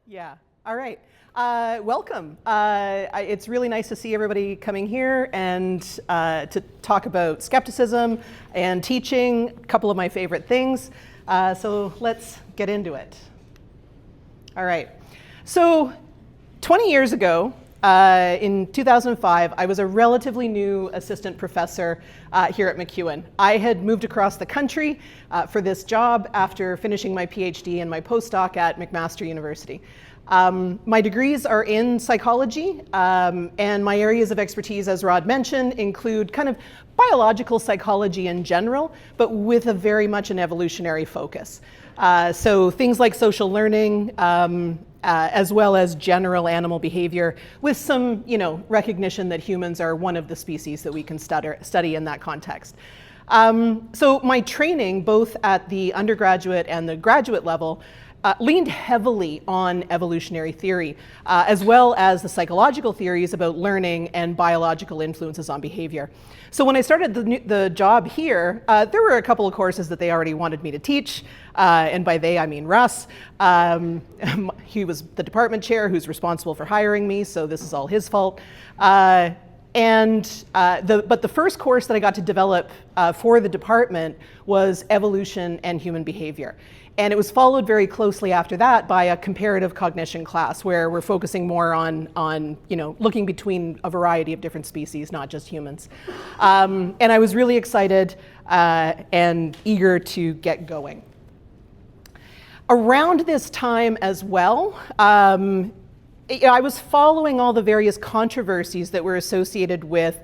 Yeah. All right. Welcome. It's really nice to see everybody coming here and to talk about skepticism and teaching, a couple of my favorite things. So let's get into it. All right. So 20 years ago, in 2005, I was a relatively new assistant professor here at MacEwan. I had moved across the country for this job after finishing my PhD and my postdoc at McMaster University. My degrees are in psychology, and my areas of expertise, as Rod mentioned, include kind of biological psychology in general, but with a very much an evolutionary focus. So things like social learning, as well as general animal behavior, with some, recognition that humans are one of the species that we can study in that context. So my training, both at the undergraduate and the graduate level, leaned heavily on evolutionary theory, as well as the psychological theories about learning and biological influences on behavior. So when I started the job here, there were a couple of courses that they already wanted me to teach, and by they I mean Russ. He was the department chair who's responsible for hiring me, so this is all his fault. But the first course that I got to develop for the department was evolution and human behavior. And it was followed very closely after that by a comparative cognition class where we're focusing more on looking between a variety of different species, not just humans. And I was really excited and eager to get going. Around this time as well, I was following all the various controversies that were associated with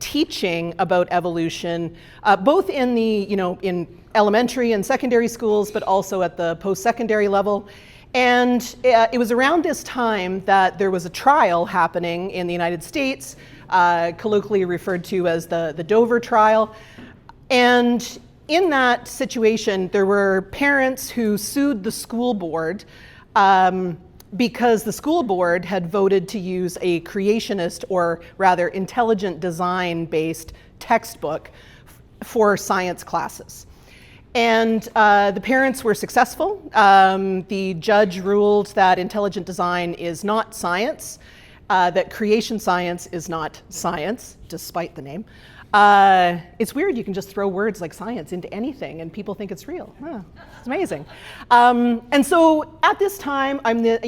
teaching about evolution, both in the, in elementary and secondary schools, but also at the post-secondary level. And it was around this time that there was a trial happening in the United States, colloquially referred to as the Dover trial. And in that situation, there were parents who sued the school board because the school board had voted to use a creationist, or rather intelligent design-based textbook for science classes. And the parents were successful. The judge ruled that intelligent design is not science, that creation science is not science, despite the name. It's weird, you can just throw words like science into anything and people think it's real. It's amazing. And so at this time, I'm the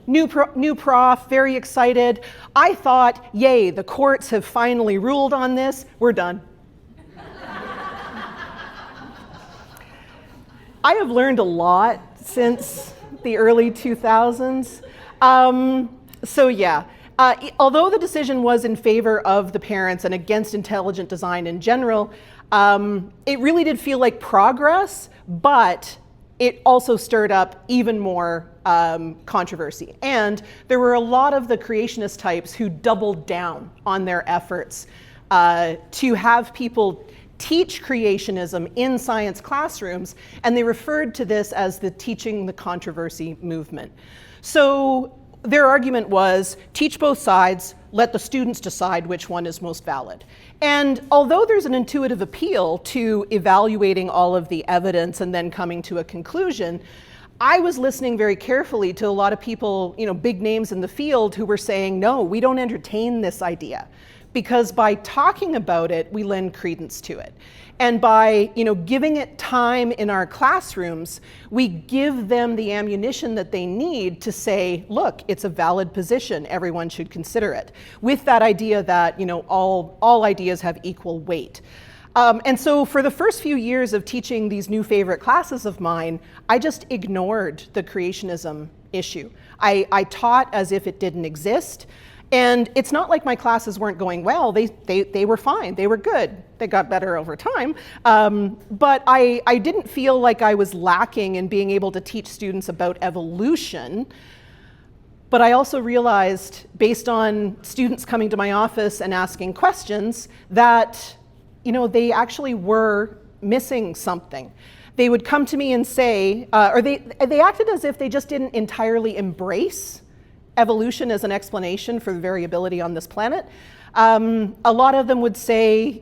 new prof, very excited. I thought, yay, the courts have finally ruled on this, we're done. I have learned a lot since the early 2000s. Although the decision was in favor of the parents and against intelligent design in general, it really did feel like progress, but it also stirred up even more controversy. And there were a lot of the creationist types who doubled down on their efforts to have people teach creationism in science classrooms, and they referred to this as the teaching the controversy movement. So their argument was, teach both sides, let the students decide which one is most valid. And although there's an intuitive appeal to evaluating all of the evidence and then coming to a conclusion, I was listening very carefully to a lot of people, big names in the field, who were saying, no, we don't entertain this idea. Because by talking about it, we lend credence to it. And by giving it time in our classrooms, we give them the ammunition that they need to say, look, it's a valid position, everyone should consider it. With that idea that all ideas have equal weight. And so for the first few years of teaching these new favorite classes of mine, I just ignored the creationism issue. I taught as if it didn't exist. And it's not like my classes weren't going well. They were fine. They were good. They got better over time. But I didn't feel like I was lacking in being able to teach students about evolution. But I also realized, based on students coming to my office and asking questions, that they actually were missing something. They would come to me and say, or they acted as if they just didn't entirely embrace evolution as an explanation for the variability on this planet. A lot of them would say,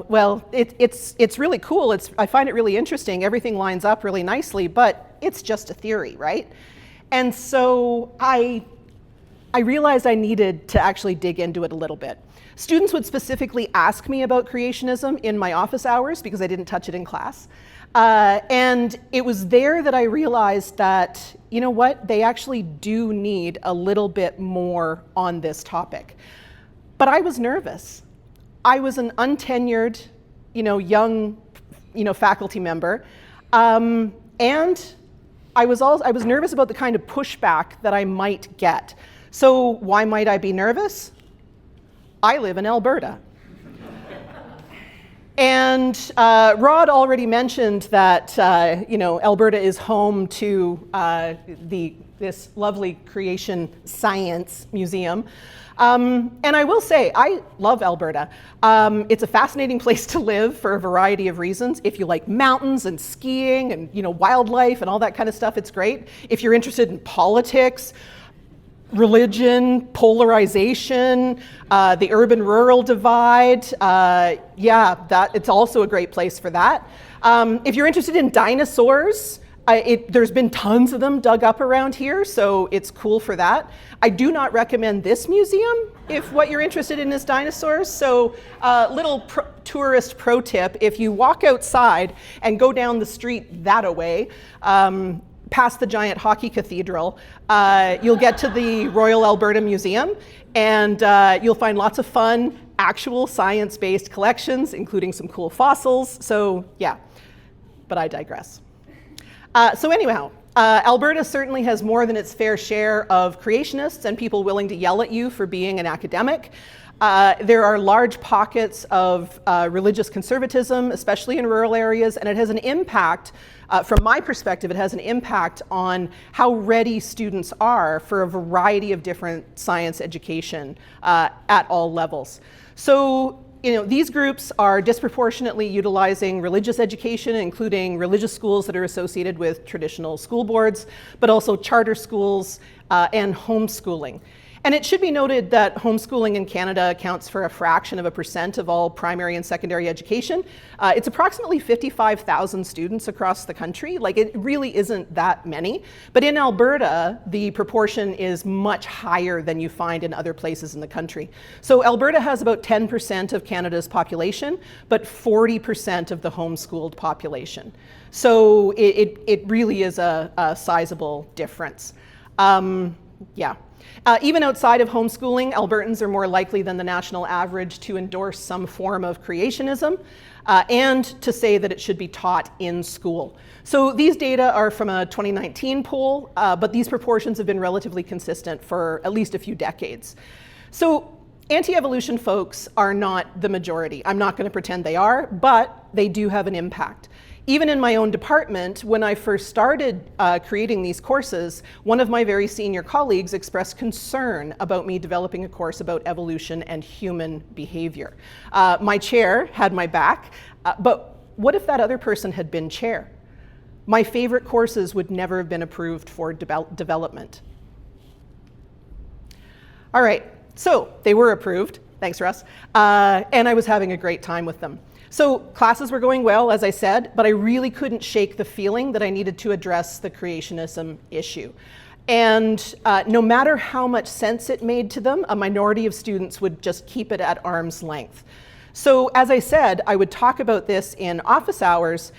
well, it's really cool. I find it really interesting. Everything lines up really nicely, but it's just a theory, right? And so I realized I needed to actually dig into it a little bit. Students would specifically ask me about creationism in my office hours because I didn't touch it in class. And it was there that I realized that, you know what, they actually do need a little bit more on this topic. But I was nervous. I was an untenured, young, faculty member. And I was nervous about the kind of pushback that I might get. So why might I be nervous? I live in Alberta. And Rod already mentioned that Alberta is home to this lovely creation science museum. And I will say, I love Alberta. It's a fascinating place to live for a variety of reasons. If you like mountains and skiing and wildlife and all that kind of stuff, it's great. If you're interested in politics, religion, polarization, the urban-rural divide, it's also a great place for that. If you're interested in dinosaurs, there's been tons of them dug up around here, so it's cool for that. I do not recommend this museum if what you're interested in is dinosaurs. So little tourist pro tip, if you walk outside and go down the street that-a-way, past the giant hockey cathedral, you'll get to the Royal Alberta Museum, and you'll find lots of fun, actual science-based collections, including some cool fossils. So yeah, but I digress. So anyhow, Alberta certainly has more than its fair share of creationists and people willing to yell at you for being an academic. There are large pockets of religious conservatism, especially in rural areas, and it has an impact, from my perspective, it has an impact on how ready students are for a variety of different science education at all levels. So, these groups are disproportionately utilizing religious education, including religious schools that are associated with traditional school boards, but also charter schools and homeschooling. And it should be noted that homeschooling in Canada accounts for a fraction of a % of all primary and secondary education. It's approximately 55,000 students across the country. Like, it really isn't that many. But in Alberta, the proportion is much higher than you find in other places in the country. So Alberta has about 10% of Canada's population, but 40% of the homeschooled population. So it really is a sizable difference. Even outside of homeschooling, Albertans are more likely than the national average to endorse some form of creationism and to say that it should be taught in school. So these data are from a 2019 poll, but these proportions have been relatively consistent for at least a few decades. So anti-evolution folks are not the majority. I'm not going to pretend they are, but they do have an impact. Even in my own department, when I first started creating these courses, one of my very senior colleagues expressed concern about me developing a course about evolution and human behavior. My chair had my back, but what if that other person had been chair? My favorite courses would never have been approved for development. All right, so they were approved, thanks Russ, and I was having a great time with them. So classes were going well, as I said, but I really couldn't shake the feeling that I needed to address the creationism issue. And no matter how much sense it made to them, a minority of students would just keep it at arm's length. So as I said, I would talk about this in office hours,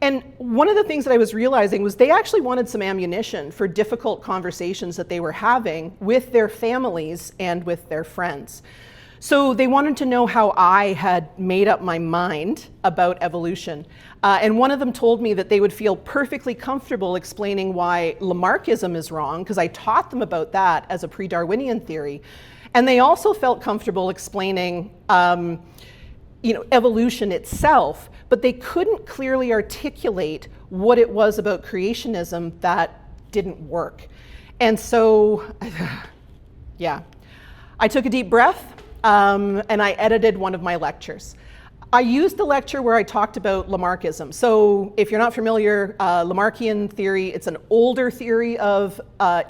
and one of the things that I was realizing was they actually wanted some ammunition for difficult conversations that they were having with their families and with their friends. So they wanted to know how I had made up my mind about evolution. And one of them told me that they would feel perfectly comfortable explaining why Lamarckism is wrong, because I taught them about that as a pre-Darwinian theory. And they also felt comfortable explaining evolution itself, but they couldn't clearly articulate what it was about creationism that didn't work. And so, yeah, I took a deep breath. And I edited one of my lectures. I used the lecture where I talked about Lamarckism. So if you're not familiar, Lamarckian theory, it's an older theory of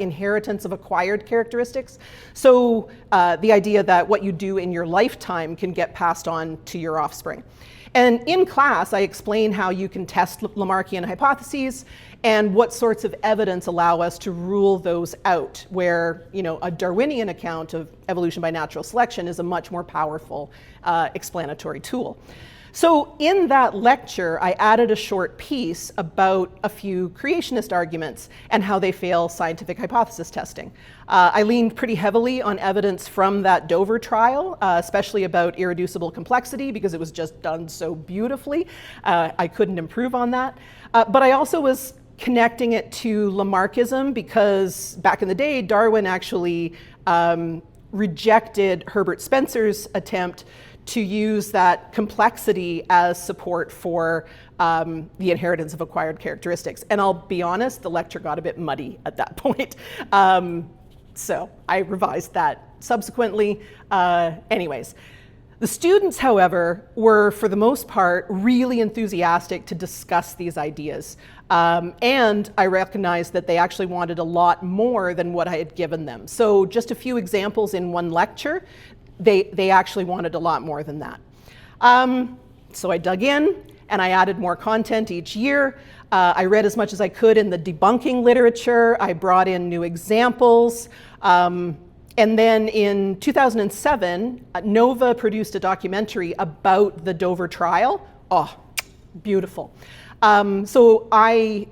inheritance of acquired characteristics. So the idea that what you do in your lifetime can get passed on to your offspring. And in class, I explain how you can test Lamarckian hypotheses and what sorts of evidence allow us to rule those out, where a Darwinian account of evolution by natural selection is a much more powerful explanatory tool. So in that lecture, I added a short piece about a few creationist arguments and how they fail scientific hypothesis testing. I leaned pretty heavily on evidence from that Dover trial, especially about irreducible complexity, because it was just done so beautifully. I couldn't improve on that. But I also was connecting it to Lamarckism, because back in the day, Darwin actually rejected Herbert Spencer's attempt to use that complexity as support for the inheritance of acquired characteristics. And I'll be honest, the lecture got a bit muddy at that point. So I revised that subsequently. Anyways, the students, however, were for the most part really enthusiastic to discuss these ideas. And I recognized that they actually wanted a lot more than what I had given them. So just a few examples in one lecture. They actually wanted a lot more than that. So I dug in and I added more content each year. I read as much as I could in the debunking literature. I brought in new examples. And then in 2007, Nova produced a documentary about the Dover trial. Oh, beautiful. So I,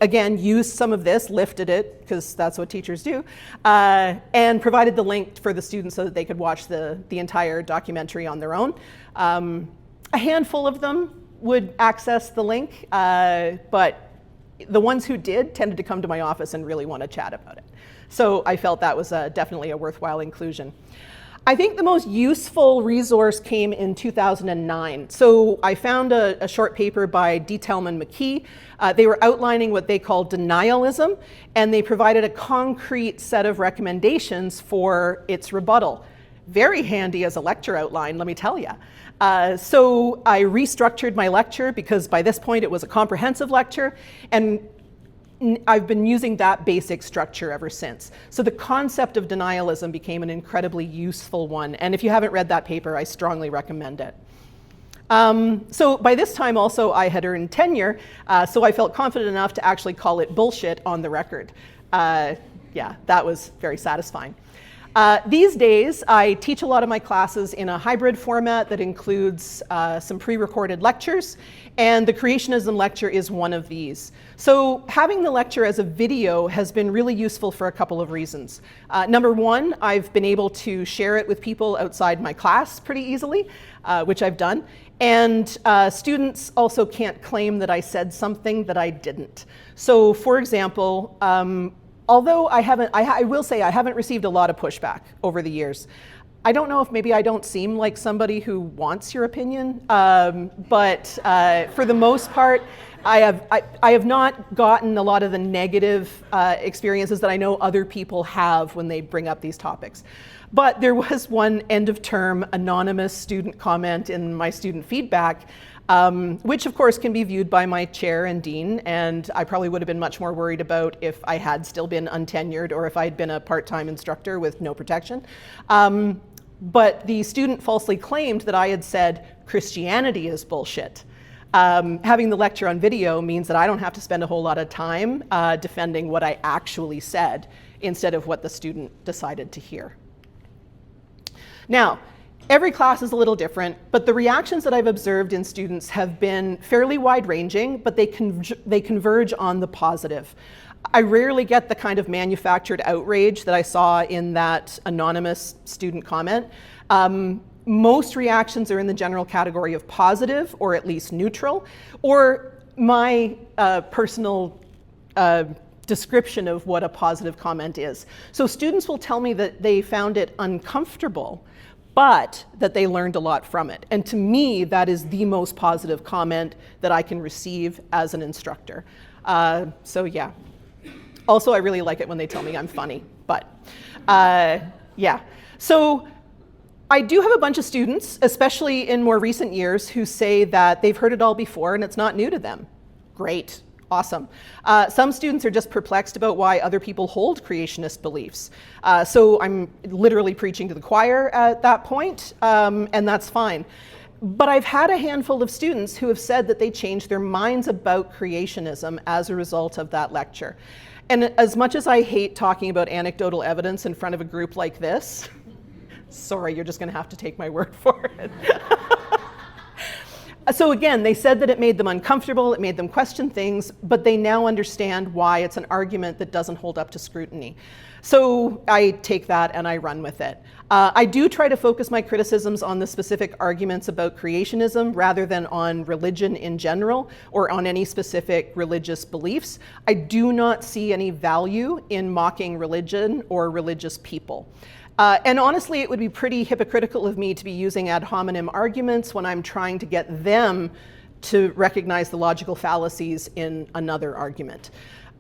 again, used some of this, lifted it, because that's what teachers do, and provided the link for the students so that they could watch the entire documentary on their own. A handful of them would access the link, but the ones who did tended to come to my office and really want to chat about it. So I felt that was definitely a worthwhile inclusion. I think the most useful resource came in 2009. So I found a short paper by D. Tellman McKee. They were outlining what they call denialism, and they provided a concrete set of recommendations for its rebuttal. Very handy as a lecture outline, let me tell you. So I restructured my lecture, because by this point it was a comprehensive lecture, and I've been using that basic structure ever since. So the concept of denialism became an incredibly useful one. And if you haven't read that paper, I strongly recommend it. So by this time also I had earned tenure, so I felt confident enough to actually call it bullshit on the record. Yeah, that was very satisfying. These days, I teach a lot of my classes in a hybrid format that includes some pre-recorded lectures, and the creationism lecture is one of these. So having the lecture as a video has been really useful for a couple of reasons. Number one, I've been able to share it with people outside my class pretty easily, which I've done. And students also can't claim that I said something that I didn't. So for example, although I will say I haven't received a lot of pushback over the years. I don't know if maybe I don't seem like somebody who wants your opinion, but for the most part, I have not gotten a lot of the negative experiences that I know other people have when they bring up these topics. But there was one end of term anonymous student comment in my student feedback, which of course can be viewed by my chair and dean, and I probably would have been much more worried about if I had still been untenured or if I had been a part-time instructor with no protection. But the student falsely claimed that I had said Christianity is bullshit. Having the lecture on video means that I don't have to spend a whole lot of time defending what I actually said instead of what the student decided to hear. Now, every class is a little different, but the reactions that I've observed in students have been fairly wide-ranging, but they converge on the positive. I rarely get the kind of manufactured outrage that I saw in that anonymous student comment. Most reactions are in the general category of positive, or at least neutral, or my personal description of what a positive comment is. So students will tell me that they found it uncomfortable, but that they learned a lot from it. And to me, that is the most positive comment that I can receive as an instructor. So yeah. Also, I really like it when they tell me I'm funny, but yeah. So I do have a bunch of students, especially in more recent years, who say that they've heard it all before and it's not new to them. Great. Awesome. Some students are just perplexed about why other people hold creationist beliefs. So I'm literally preaching to the choir at that point, and that's fine. But I've had a handful of students who have said that they changed their minds about creationism as a result of that lecture. And as much as I hate talking about anecdotal evidence in front of a group like this, sorry, you're just going to have to take my word for it. So again, they said that it made them uncomfortable, it made them question things, but they now understand why it's an argument that doesn't hold up to scrutiny. So I take that and I run with it. I do try to focus my criticisms on the specific arguments about creationism rather than on religion in general or on any specific religious beliefs. I do not see any value in mocking religion or religious people. And honestly, it would be pretty hypocritical of me to be using ad hominem arguments when I'm trying to get them to recognize the logical fallacies in another argument.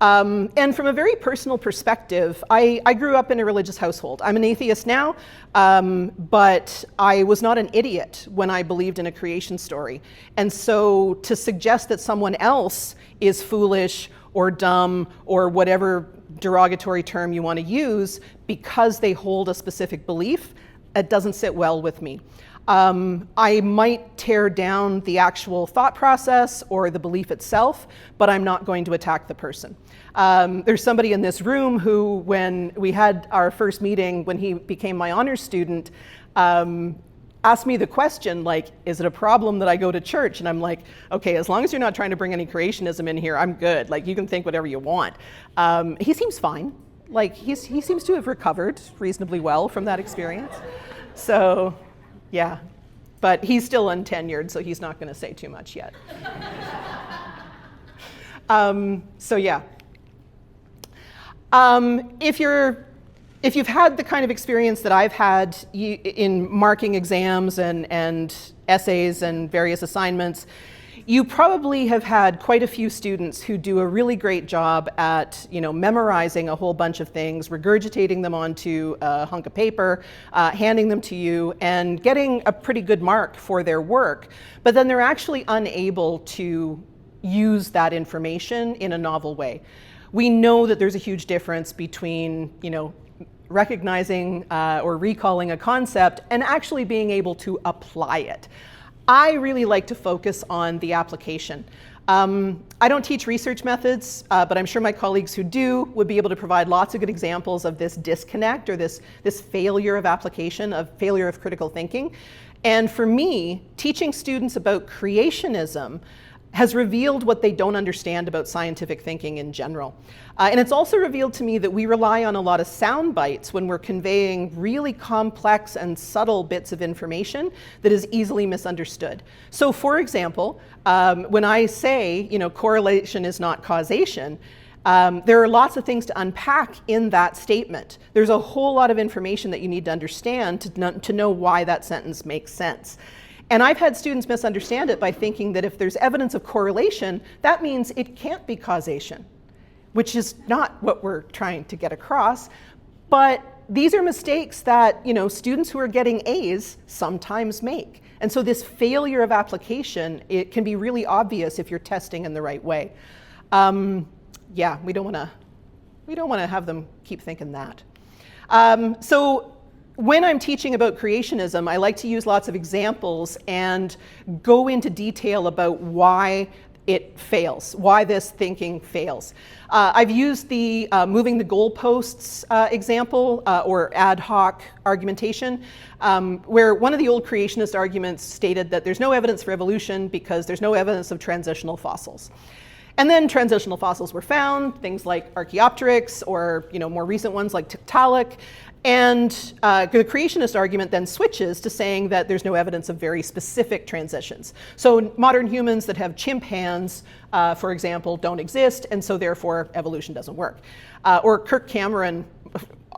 And from a very personal perspective, I grew up in a religious household. I'm an atheist now, but I was not an idiot when I believed in a creation story. And so to suggest that someone else is foolish or dumb or whatever derogatory term you want to use because they hold a specific belief, it doesn't sit well with me. I might tear down the actual thought process or the belief itself, but I'm not going to attack the person. There's somebody in this room who, when we had our first meeting, when he became my honors student, asked me the question, like, is it a problem that I go to church? And I'm like, okay, as long as you're not trying to bring any creationism in here, I'm good. Like, you can think whatever you want. He seems fine. Like, he seems to have recovered reasonably well from that experience. So, yeah. But he's still untenured, so he's not going to say too much yet. So, yeah. If you've had the kind of experience that I've had in marking exams and essays and various assignments, you probably have had quite a few students who do a really great job at, memorizing a whole bunch of things, regurgitating them onto a hunk of paper, handing them to you, and getting a pretty good mark for their work. But then they're actually unable to use that information in a novel way. We know that there's a huge difference between, recognizing or recalling a concept and actually being able to apply it. I really like to focus on the application. I don't teach research methods, but I'm sure my colleagues who do would be able to provide lots of good examples of this disconnect or this failure of application, of failure of critical thinking. And for me, teaching students about creationism has revealed what they don't understand about scientific thinking in general. And it's also revealed to me that we rely on a lot of sound bites when we're conveying really complex and subtle bits of information that is easily misunderstood. So for example, when I say, correlation is not causation, there are lots of things to unpack in that statement. There's a whole lot of information that you need to understand to know why that sentence makes sense. And I've had students misunderstand it by thinking that if there's evidence of correlation, that means it can't be causation, which is not what we're trying to get across. But these are mistakes that, students who are getting A's sometimes make. And so this failure of application, it can be really obvious if you're testing in the right way. Yeah, we don't want to have them keep thinking that. So when I'm teaching about creationism, I like to use lots of examples and go into detail about why it fails, why this thinking fails. I've used the moving the goalposts example or ad hoc argumentation, where one of the old creationist arguments stated that there's no evidence for evolution because there's no evidence of transitional fossils. And then transitional fossils were found, things like Archaeopteryx or more recent ones like Tiktaalik. And the creationist argument then switches to saying that there's no evidence of very specific transitions. So modern humans that have chimp hands, for example, don't exist, and so therefore evolution doesn't work. Or Kirk Cameron,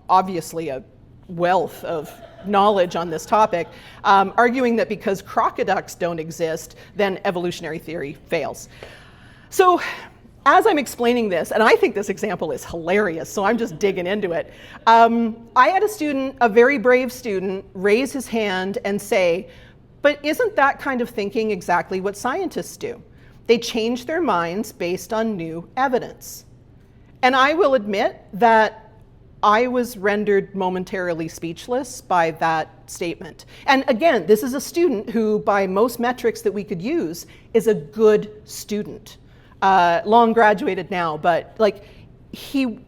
obviously a wealth of knowledge on this topic, arguing that because crocoducks don't exist, then evolutionary theory fails. So as I'm explaining this, and I think this example is hilarious, so I'm just digging into it. I had a student, a very brave student, raise his hand and say, but isn't that kind of thinking exactly what scientists do? They change their minds based on new evidence. And I will admit that I was rendered momentarily speechless by that statement. And again, this is a student who, by most metrics that we could use, is a good student. Long graduated now, but like he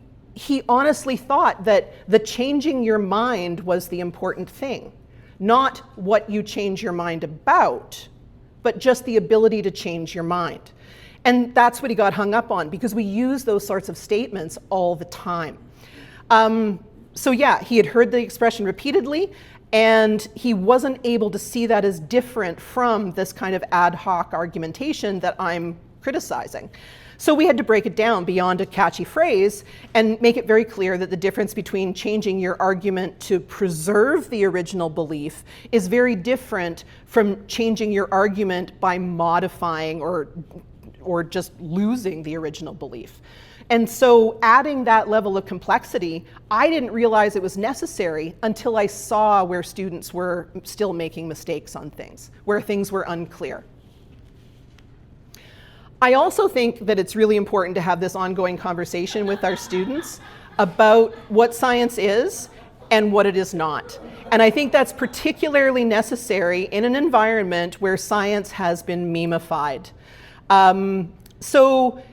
honestly thought that the changing your mind was the important thing, not what you change your mind about, but just the ability to change your mind. And that's what he got hung up on, because we use those sorts of statements all the time. So yeah, he had heard the expression repeatedly, and he wasn't able to see that as different from this kind of ad hoc argumentation that I'm criticizing. So we had to break it down beyond a catchy phrase and make it very clear that the difference between changing your argument to preserve the original belief is very different from changing your argument by modifying or just losing the original belief. And so adding that level of complexity, I didn't realize it was necessary until I saw where students were still making mistakes on things, where things were unclear. I also think that it's really important to have this ongoing conversation with our students about what science is and what it is not. And I think that's particularly necessary in an environment where science has been memified. So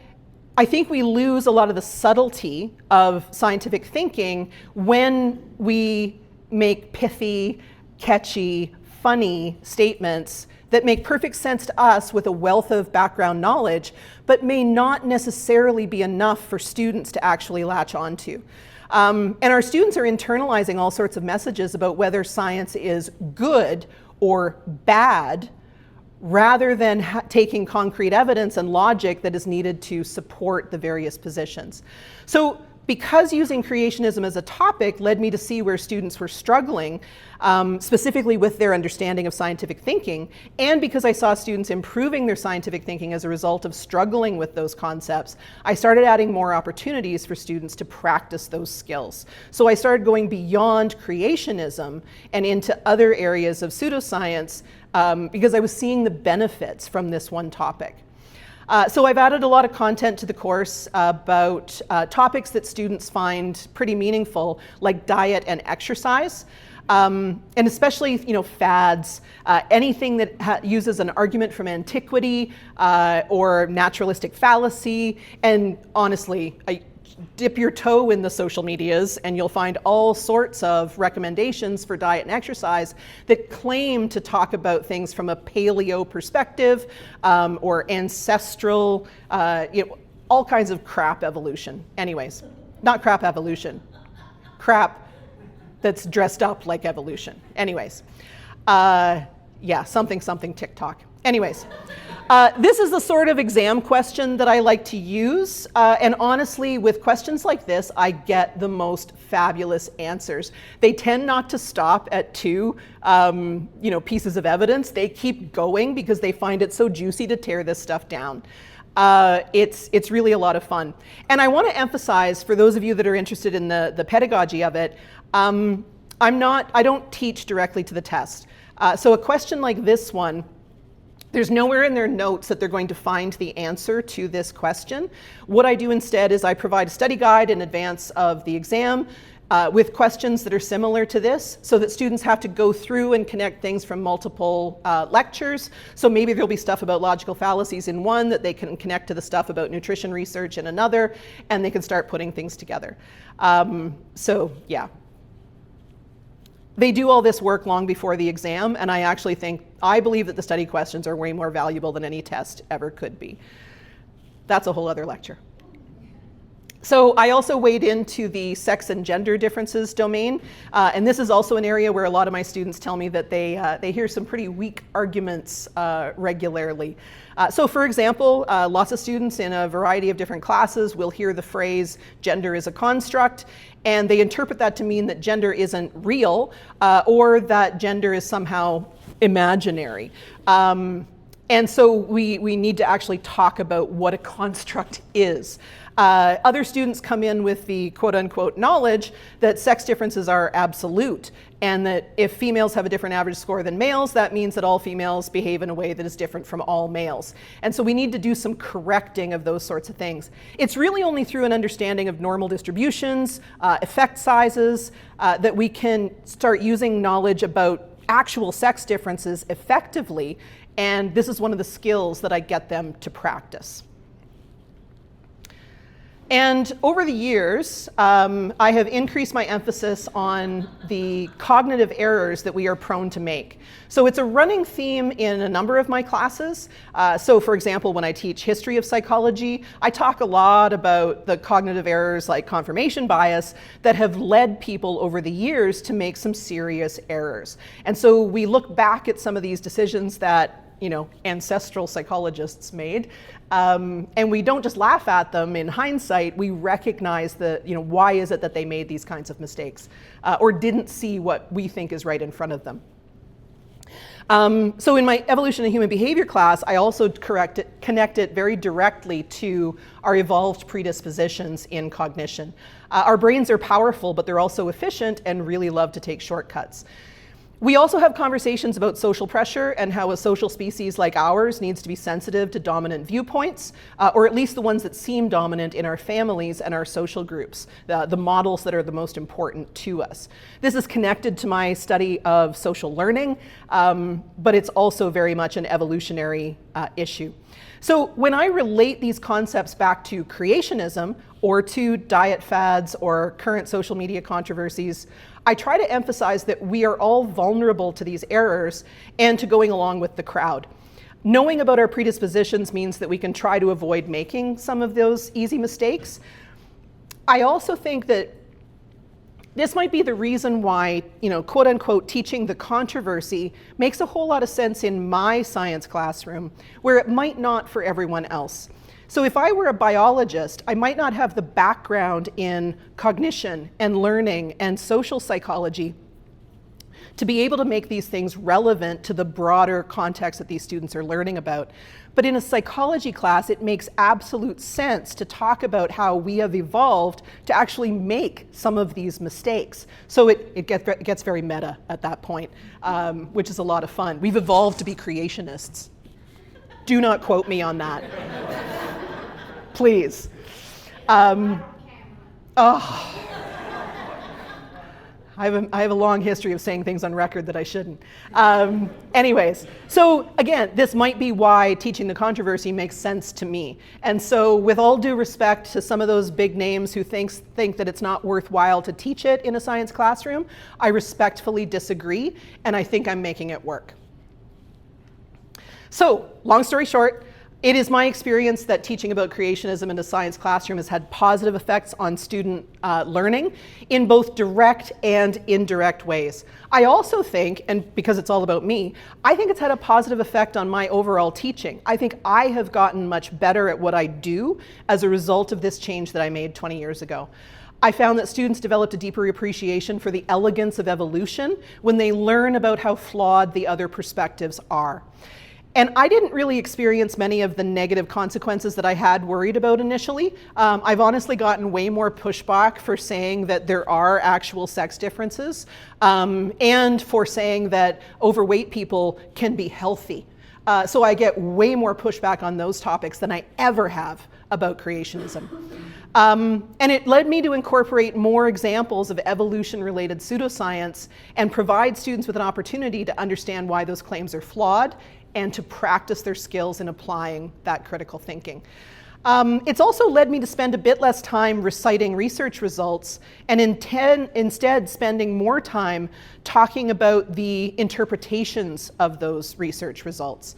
I think we lose a lot of the subtlety of scientific thinking when we make pithy, catchy, funny statements that make perfect sense to us with a wealth of background knowledge, but may not necessarily be enough for students to actually latch onto. And our students are internalizing all sorts of messages about whether science is good or bad, rather than taking concrete evidence and logic that is needed to support the various positions. So because using creationism as a topic led me to see where students were struggling, specifically with their understanding of scientific thinking, and because I saw students improving their scientific thinking as a result of struggling with those concepts, I started adding more opportunities for students to practice those skills. So I started going beyond creationism and into other areas of pseudoscience because I was seeing the benefits from this one topic. So I've added a lot of content to the course about topics that students find pretty meaningful, like diet and exercise, and especially fads, anything that uses an argument from antiquity or naturalistic fallacy. And honestly, dip your toe in the social medias and you'll find all sorts of recommendations for diet and exercise that claim to talk about things from a paleo perspective or ancestral, all kinds of crap evolution. Anyways, not crap evolution, crap that's dressed up like evolution. Anyways, yeah, something TikTok. Anyways. This is the sort of exam question that I like to use, and honestly, with questions like this, I get the most fabulous answers. They tend not to stop at two, pieces of evidence. They keep going because they find it so juicy to tear this stuff down. It's really a lot of fun. And I want to emphasize, for those of you that are interested in the pedagogy of it, I don't teach directly to the test. So a question like this one, there's nowhere in their notes that they're going to find the answer to this question. What I do instead is I provide a study guide in advance of the exam with questions that are similar to this, so that students have to go through and connect things from multiple lectures. So maybe there'll be stuff about logical fallacies in one that they can connect to the stuff about nutrition research in another, and they can start putting things together. So yeah. They do all this work long before the exam, and I believe that the study questions are way more valuable than any test ever could be. That's a whole other lecture. So I also wade into the sex and gender differences domain, and this is also an area where a lot of my students tell me that they hear some pretty weak arguments regularly. So for example, lots of students in a variety of different classes will hear the phrase gender is a construct, and they interpret that to mean that gender isn't real or that gender is somehow imaginary. And so we need to actually talk about what a construct is. Other students come in with the quote-unquote knowledge that sex differences are absolute, and that if females have a different average score than males, that means that all females behave in a way that is different from all males. And so we need to do some correcting of those sorts of things. It's really only through an understanding of normal distributions, effect sizes, that we can start using knowledge about actual sex differences effectively, and this is one of the skills that I get them to practice. And over the years, I have increased my emphasis on the cognitive errors that we are prone to make. So it's a running theme in a number of my classes. So for example, when I teach history of psychology, I talk a lot about the cognitive errors like confirmation bias that have led people over the years to make some serious errors. And so we look back at some of these decisions that ancestral psychologists made. And we don't just laugh at them in hindsight, we recognize why is it that they made these kinds of mistakes or didn't see what we think is right in front of them. So in my evolution of human behavior class, I also connect it very directly to our evolved predispositions in cognition. Our brains are powerful, but they're also efficient and really love to take shortcuts. We also have conversations about social pressure and how a social species like ours needs to be sensitive to dominant viewpoints, or at least the ones that seem dominant in our families and our social groups, the models that are the most important to us. This is connected to my study of social learning, but it's also very much an evolutionary issue. So when I relate these concepts back to creationism or to diet fads or current social media controversies, I try to emphasize that we are all vulnerable to these errors and to going along with the crowd. Knowing about our predispositions means that we can try to avoid making some of those easy mistakes. I also think that this might be the reason why, quote unquote, teaching the controversy makes a whole lot of sense in my science classroom, where it might not for everyone else. So if I were a biologist, I might not have the background in cognition and learning and social psychology to be able to make these things relevant to the broader context that these students are learning about. But in a psychology class, it makes absolute sense to talk about how we have evolved to actually make some of these mistakes. So it gets very meta at that point, which is a lot of fun. We've evolved to be creationists. Do not quote me on that. Please. I have a long history of saying things on record that I shouldn't. Anyways, so again, this might be why teaching the controversy makes sense to me. And so with all due respect to some of those big names who think that it's not worthwhile to teach it in a science classroom, I respectfully disagree, and I think I'm making it work. So, long story short, it is my experience that teaching about creationism in a science classroom has had positive effects on student learning in both direct and indirect ways. I also think, and because it's all about me, I think it's had a positive effect on my overall teaching. I think I have gotten much better at what I do as a result of this change that I made 20 years ago. I found that students developed a deeper appreciation for the elegance of evolution when they learn about how flawed the other perspectives are. And I didn't really experience many of the negative consequences that I had worried about initially. I've honestly gotten way more pushback for saying that there are actual sex differences, and for saying that overweight people can be healthy. So I get way more pushback on those topics than I ever have about creationism. And it led me to incorporate more examples of evolution-related pseudoscience and provide students with an opportunity to understand why those claims are flawed and to practice their skills in applying that critical thinking. It's also led me to spend a bit less time reciting research results and instead spending more time talking about the interpretations of those research results.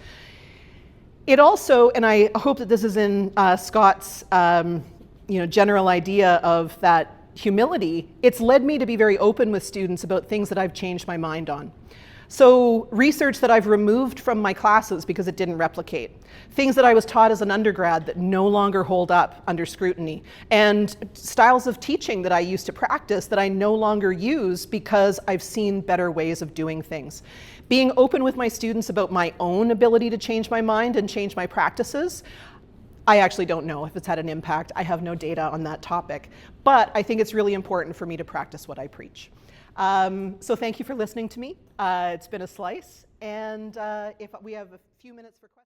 It also, and I hope that this is in Scott's general idea of that humility, it's led me to be very open with students about things that I've changed my mind on. So research that I've removed from my classes because it didn't replicate. Things that I was taught as an undergrad that no longer hold up under scrutiny. And styles of teaching that I used to practice that I no longer use because I've seen better ways of doing things. Being open with my students about my own ability to change my mind and change my practices. I actually don't know if it's had an impact. I have no data on that topic. But I think it's really important for me to practice what I preach. So thank you for listening to me. It's been a slice. And if we have a few minutes for questions.